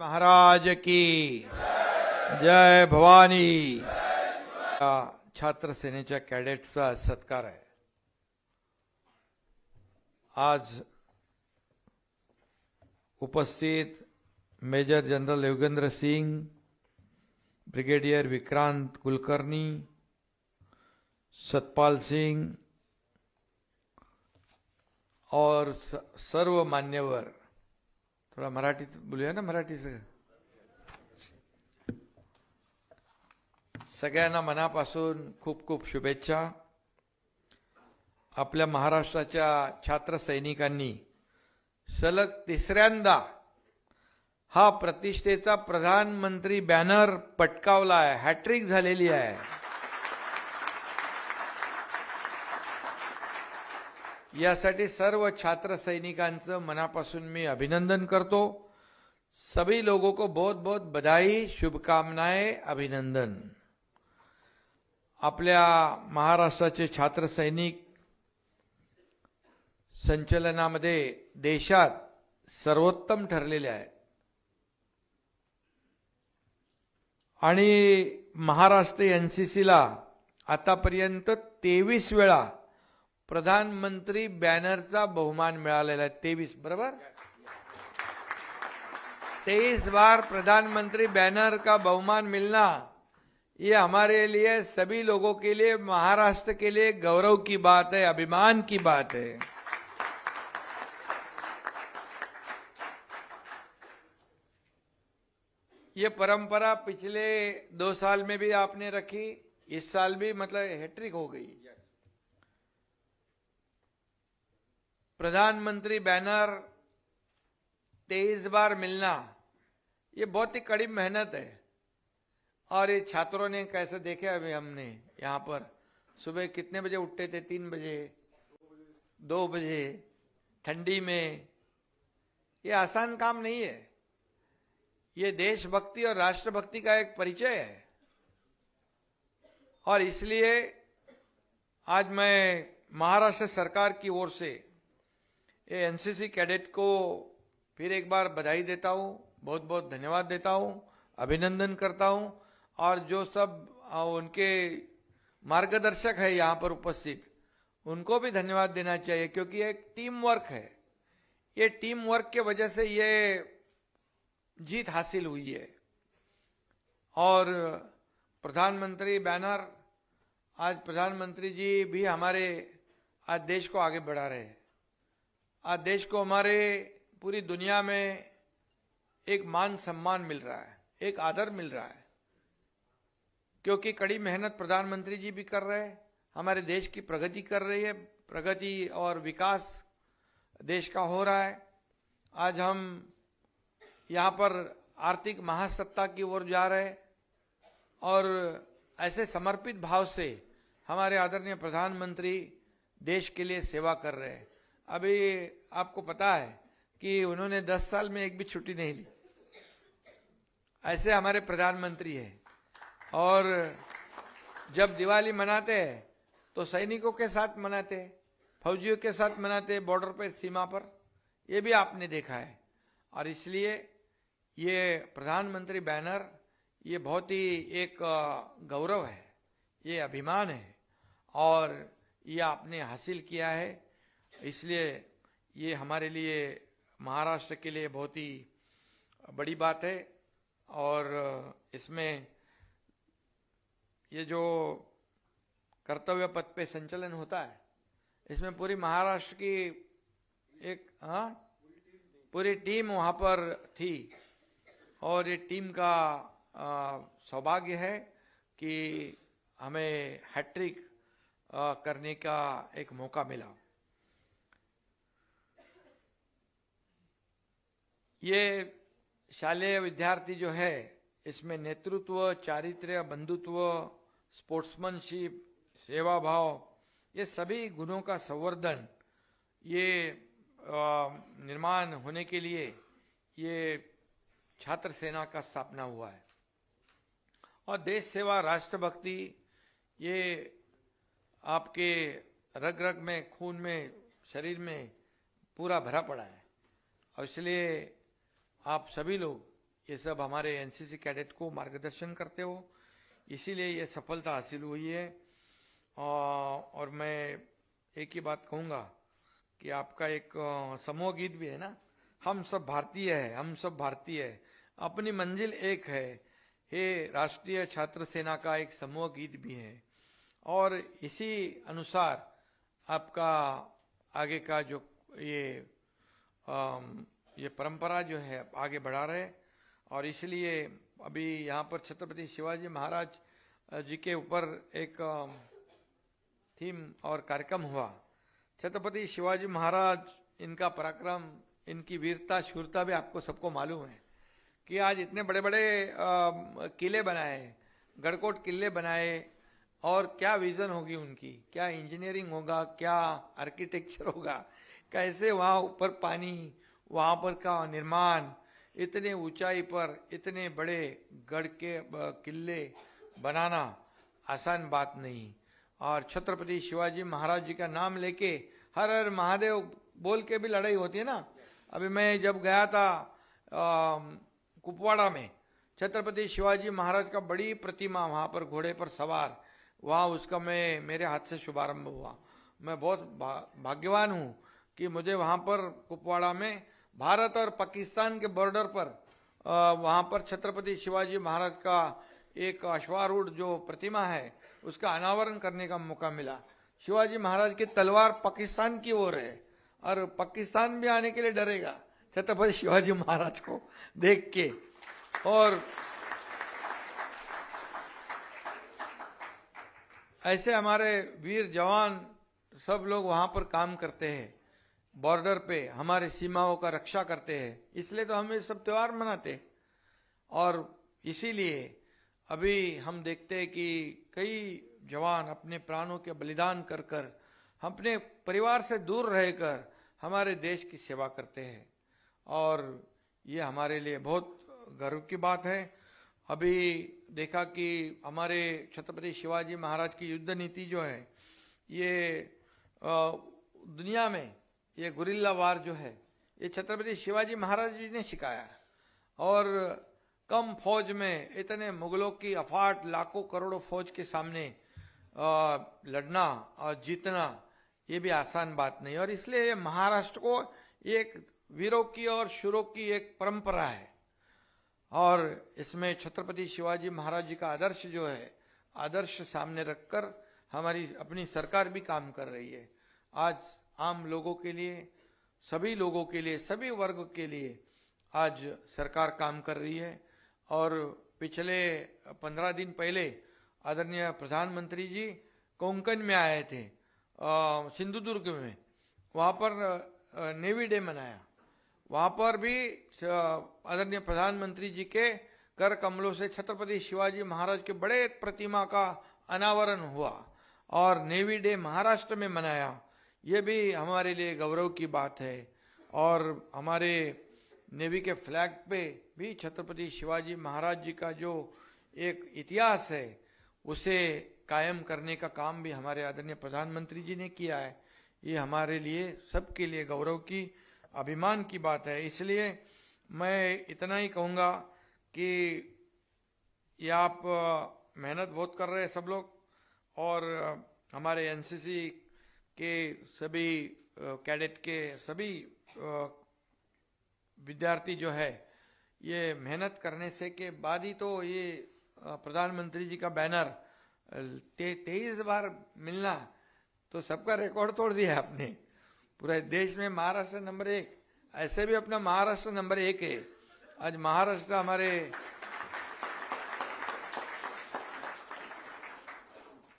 महाराज की जय भवानी। छात्र सेनेच्या कॅडेट्सचा सत्कार आहे। आज उपस्थित major general Yogendra Singh, brigadier Vikrant Kulkarni, Satpal Singh और सर्व मान्यवर, थोड़ा मराठीत बोलूया ना, मराठी सगळ्यांना मनापासून खूप खूप शुभेच्छा। आपल्या महाराष्ट्राच्या छात्र सैनिकांनी सलग तिसऱ्यांदा हा प्रतिष्ठेचा प्रधानमंत्री बॅनर पटकावला आहे, हॅट्रिक झालेली आहे। यासाठी सर्व छात्र सैनिकांचं मनापासून मी अभिनंदन करतो। सभी लोगों को बहुत बहुत बधाई, शुभकामनाएं, अभिनंदन। आपल्या महाराष्ट्राचे छात्र सैनिक संचलनामध्ये देशात सर्वोत्तम ठरलेले आहेत आणि महाराष्ट्र एनसीसीला आतापर्यंत 23 वेळा प्रधानमंत्री बॅनरचा बहुमान मिळालेला आहे। 23 बरोबर, 23 बार प्रधानमंत्री बैनर का बहुमान मिलना, ये हमारे लिए, सभी लोगों के लिए, महाराष्ट्र के लिए गौरव की बात है, अभिमान की बात है। ये परंपरा पिछले 2 साल में भी आपने रखी, इस साल भी मतलब हैट्रिक हो गई। प्रधानमंत्री बैनर 23 बार मिलना, ये बहुत ही कड़ी मेहनत है। और ये छात्रों ने कैसे देखे, अभी हमने यहाँ पर सुबह कितने बजे उठते थे, 3 बजे, 2 बजे, ठंडी में। ये आसान काम नहीं है, ये देशभक्ति और राष्ट्रभक्ति का एक परिचय है। और इसलिए आज मैं महाराष्ट्र सरकार की ओर से ये एनसीसी कैडेट को फिर एक बार बधाई देता हूं, बहुत बहुत धन्यवाद देता हूं, अभिनंदन करता हूं। और जो सब उनके मार्गदर्शक है यहाँ पर उपस्थित, उनको भी धन्यवाद देना चाहिए, क्योंकि एक टीम वर्क है। ये टीम वर्क के वजह से ये जीत हासिल हुई है। और प्रधानमंत्री बैनर, आज प्रधानमंत्री जी भी हमारे आज देश को आगे बढ़ा रहे हैं। आज देश को हमारे पूरी दुनिया में एक मान सम्मान मिल रहा है, एक आदर मिल रहा है, क्योंकि कड़ी मेहनत प्रधानमंत्री जी भी कर रहे हैं। हमारे देश की प्रगति कर रही है, प्रगति और विकास देश का हो रहा है। आज हम यहाँ पर आर्थिक महासत्ता की ओर जा रहे हैं और ऐसे समर्पित भाव से हमारे आदरणीय प्रधानमंत्री देश के लिए सेवा कर रहे हैं। अभी आपको पता है कि उन्होंने 10 साल में एक भी छुट्टी नहीं ली, ऐसे हमारे प्रधानमंत्री हैं। और जब दिवाली मनाते हैं तो सैनिकों के साथ मनाते हैं, फौजियों के साथ मनाते हैं, बॉर्डर पर, सीमा पर, ये भी आपने देखा है। और इसलिए ये प्रधानमंत्री बैनर, ये बहुत ही एक गौरव है, ये अभिमान है और ये आपने हासिल किया है। इसलिए ये हमारे लिए, महाराष्ट्र के लिए बहुत ही बड़ी बात है। और इसमें ये जो कर्तव्य पथ पे संचलन होता है, इसमें पूरी महाराष्ट्र की एक पूरी टीम वहाँ पर थी। और ये टीम का सौभाग्य है कि हमें हैट्रिक करने का एक मौका मिला। ये शालेय विद्यार्थी जो है, इसमें नेतृत्व, चारित्र्य, बंधुत्व, स्पोर्ट्समैनशिप, सेवा भाव, ये सभी गुणों का संवर्धन, ये निर्माण होने के लिए ये छात्र सेना का स्थापना हुआ है। और देश सेवा, राष्ट्रभक्ति, ये आपके रग रग में, खून में, शरीर में पूरा भरा पड़ा है। और इसलिए आप सभी लोग ये सब हमारे एनसीसी कैडेट को मार्गदर्शन करते हो, इसीलिए ये सफलता हासिल हुई है। और मैं एक ही बात कहूँगा कि आपका एक समूह गीत भी है ना, हम सब भारतीय है, हम सब भारतीय है, अपनी मंजिल एक है, हे राष्ट्रीय छात्र सेना का एक समूह गीत भी है। और इसी अनुसार आपका आगे का जो ये परंपरा जो है आगे बढ़ा रहे। और इसलिए अभी यहाँ पर छत्रपति शिवाजी महाराज जी के ऊपर एक थीम और कार्यक्रम हुआ। छत्रपति शिवाजी महाराज, इनका पराक्रम, इनकी वीरता शूरता भी आपको सबको मालूम है कि आज इतने बड़े बड़े किले बनाए, गढ़कोट किले बनाए, और क्या विजन होगी उनकी, क्या इंजीनियरिंग होगा, क्या आर्किटेक्चर होगा, कैसे वहाँ ऊपर पानी, वहाँ पर का निर्माण, इतने ऊंचाई पर इतने बड़े गढ़ के किले बनाना आसान बात नहीं। और छत्रपति शिवाजी महाराज जी का नाम लेके हर हर महादेव बोल के भी लड़ाई होती है ना। अभी मैं जब गया था कुपवाड़ा में, छत्रपति शिवाजी महाराज का बड़ी प्रतिमा वहाँ पर घोड़े पर सवार, वहाँ उसका मेरे हाथ से शुभारंभ हुआ। मैं बहुत भाग्यवान हूँ कि मुझे वहाँ पर कुपवाड़ा में भारत और पाकिस्तान के बॉर्डर पर वहाँ पर छत्रपति शिवाजी महाराज का एक अश्वारूढ़ जो प्रतिमा है उसका अनावरण करने का मौका मिला। शिवाजी महाराज की तलवार पाकिस्तान की ओर है और पाकिस्तान भी आने के लिए डरेगा छत्रपति शिवाजी महाराज को देख के। और ऐसे हमारे वीर जवान सब लोग वहां पर काम करते हैं, बॉर्डर पे हमारे सीमाओं का रक्षा करते हैं, इसलिए तो हम ये सब त्योहार मनाते हैं। और इसीलिए अभी हम देखते हैं कि कई जवान अपने प्राणों के बलिदान कर कर अपने परिवार से दूर रहकर हमारे देश की सेवा करते हैं, और ये हमारे लिए बहुत गर्व की बात है। अभी देखा कि हमारे छत्रपति शिवाजी महाराज की युद्ध नीति जो है, ये दुनिया में ये गुरिल्ला वार जो है, ये छत्रपति शिवाजी महाराज जी ने सिखाया। और कम फौज में इतने मुगलों की अफाट लाखों करोड़ों फौज के सामने लड़ना और जीतना, ये भी आसान बात नहीं। और इसलिए महाराष्ट्र को एक वीरों की और शूरों की एक परंपरा है, और इसमें छत्रपति शिवाजी महाराज जी का आदर्श जो है, आदर्श सामने रखकर हमारी अपनी सरकार भी काम कर रही है। आज आम लोगों के लिए, सभी लोगों के लिए, सभी वर्ग के लिए आज सरकार काम कर रही है। और पिछले 15 दिन पहले आदरणीय प्रधानमंत्री जी कोंकण में आए थे, सिंधुदुर्ग में, वहाँ पर नेवी डे मनाया। वहाँ पर भी आदरणीय प्रधानमंत्री जी के कर कमलों से छत्रपति शिवाजी महाराज के बड़े प्रतिमा का अनावरण हुआ और नेवी डे महाराष्ट्र में मनाया। ये भी हमारे लिए गौरव की बात है। और हमारे नेवी के फ्लैग पे भी छत्रपति शिवाजी महाराज जी का जो एक इतिहास है उसे कायम करने का काम भी हमारे आदरणीय प्रधानमंत्री जी ने किया है। ये हमारे लिए, सबके लिए गौरव की, अभिमान की बात है। इसलिए मैं इतना ही कहूँगा कि ये आप मेहनत बहुत कर रहे हैं सब लोग, और हमारे एनसीसी के सभी कैडेट के सभी विद्यार्थी जो है, ये मेहनत करने से के बाद ही तो ये प्रधानमंत्री जी का बैनर 23 बार मिलना, तो सबका रिकॉर्ड तोड़ दिया आपने। पूरे देश में महाराष्ट्र नंबर 1, ऐसे भी अपना महाराष्ट्र नंबर 1 है। आज महाराष्ट्र हमारे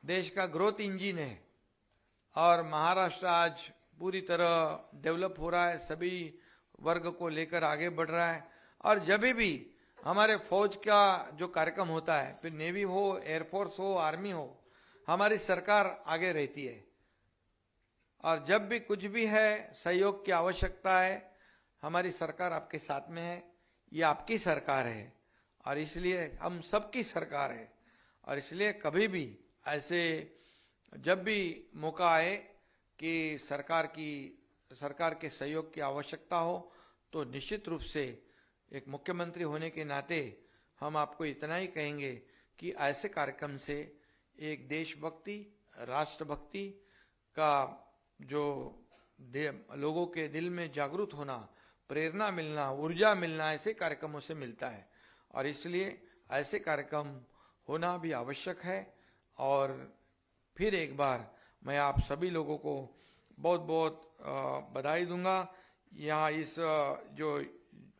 देश का ग्रोथ इंजिन है, और महाराष्ट्र आज पूरी तरह डेवलप हो रहा है, सभी वर्ग को लेकर आगे बढ़ रहा है। और जब भी हमारे फौज का जो कार्यक्रम होता है, फिर नेवी हो, एयरफोर्स हो, आर्मी हो, हमारी सरकार आगे रहती है। और जब भी कुछ भी है, सहयोग की आवश्यकता है, हमारी सरकार आपके साथ में है। ये आपकी सरकार है और इसलिए हम सबकी सरकार है। और इसलिए कभी भी ऐसे जब भी मौका आए कि सरकार के सहयोग की आवश्यकता हो, तो निश्चित रूप से एक मुख्यमंत्री होने के नाते हम आपको इतना ही कहेंगे कि ऐसे कार्यक्रम से एक देशभक्ति, राष्ट्रभक्ति का जो लोगों के दिल में जागरूक होना, प्रेरणा मिलना, ऊर्जा मिलना ऐसे कार्यक्रमों से मिलता है। और इसलिए ऐसे कार्यक्रम होना भी आवश्यक है। और फिर एक बार मैं आप सभी लोगों को बहुत बहुत बधाई दूंगा। यहाँ इस जो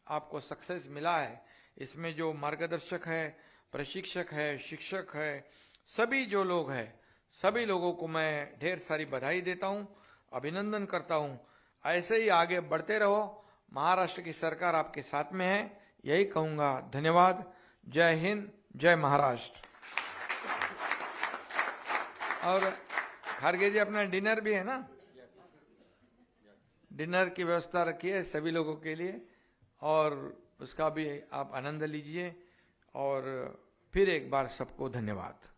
आपको सक्सेस मिला है, इसमें जो मार्गदर्शक है, प्रशिक्षक है, शिक्षक है, सभी जो लोग हैं, सभी लोगों को मैं ढेर सारी बधाई देता हूँ, अभिनंदन करता हूँ। ऐसे ही आगे बढ़ते रहो, महाराष्ट्र की सरकार आपके साथ में है, यही कहूँगा। धन्यवाद। जय हिंद, जय महाराष्ट्र। और खारगे जी, अपना डिनर भी है ना? डिनर की व्यवस्था रखी है सभी लोगों के लिए, और उसका भी आप आनंद लीजिए। और फिर एक बार सबको धन्यवाद।